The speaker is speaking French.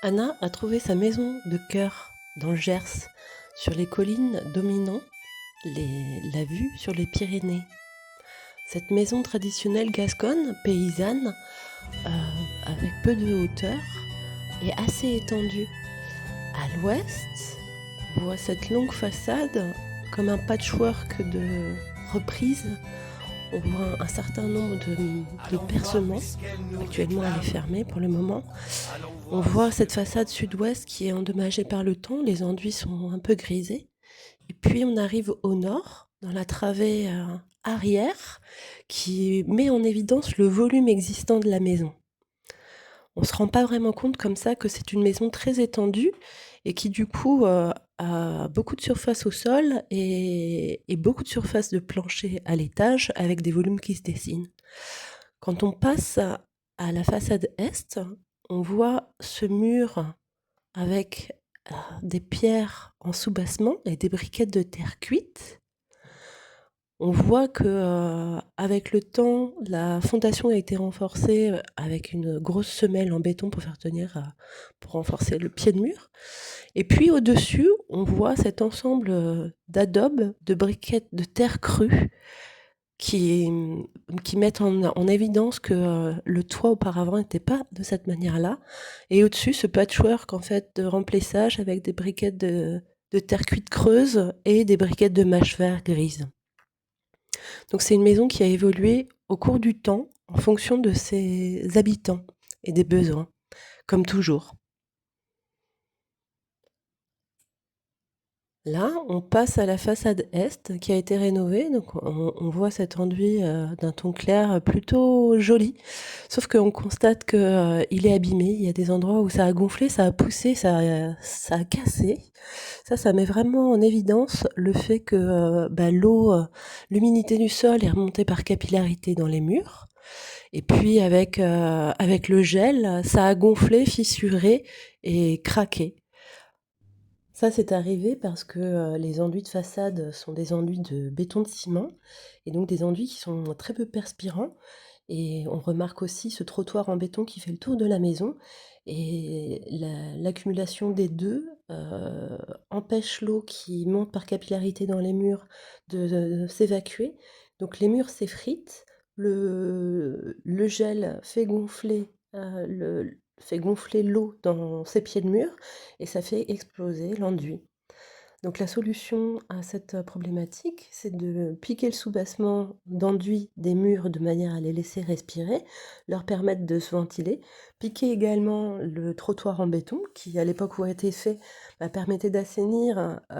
Anna a trouvé sa maison de cœur dans le Gers, sur les collines dominant la vue sur les Pyrénées. Cette maison traditionnelle gasconne, paysanne, avec peu de hauteur, est assez étendue. À l'ouest, on voit cette longue façade comme un patchwork de reprises. On voit un certain nombre de percements. Actuellement, elle est fermée pour le moment. On voit cette façade sud-ouest qui est endommagée par le temps. Les enduits sont un peu grisés. Et puis, on arrive au nord, dans la travée arrière, qui met en évidence le volume existant de la maison. On ne se rend pas vraiment compte comme ça que c'est une maison très étendue et qui, du coup, a beaucoup de surface au sol et beaucoup de surface de plancher à l'étage avec des volumes qui se dessinent. Quand on passe à la façade est, on voit ce mur avec des pierres en soubassement et des briquettes de terre cuite. On voit que, avec le temps, la fondation a été renforcée, avec une grosse semelle en béton pour faire tenir, pour renforcer le pied de mur. Et puis au-dessus, on voit cet ensemble, d'adobes, de briquettes de terre crue qui, qui mettent en évidence que, le toit auparavant n'était pas de cette manière-là. Et au-dessus, ce patchwork en fait de remplissage avec des briquettes de terre cuite creuse et des briquettes de mâche vert grise. Donc c'est une maison qui a évolué au cours du temps en fonction de ses habitants et des besoins, comme toujours. Là, on passe à la façade est qui a été rénovée, donc on voit cet enduit d'un ton clair plutôt joli. Sauf qu'on constate que il est abîmé. Il y a des endroits où ça a gonflé, ça a poussé, ça a cassé. Ça met vraiment en évidence le fait que l'eau, l'humidité du sol est remontée par capillarité dans les murs. Et puis avec le gel, ça a gonflé, fissuré et craqué. Ça, c'est arrivé parce que, les enduits de façade sont des enduits de béton de ciment et donc des enduits qui sont très peu perspirants et on remarque aussi ce trottoir en béton qui fait le tour de la maison et l'accumulation des 2 empêche l'eau qui monte par capillarité dans les murs de s'évacuer. Donc les murs s'effritent, le gel fait gonfler l'eau dans ces pieds de mur et ça fait exploser l'enduit. Donc la solution à cette problématique, c'est de piquer le soubassement d'enduit des murs de manière à les laisser respirer, leur permettre de se ventiler. Piquer également le trottoir en béton qui, à l'époque où a été fait, permettait d'assainir,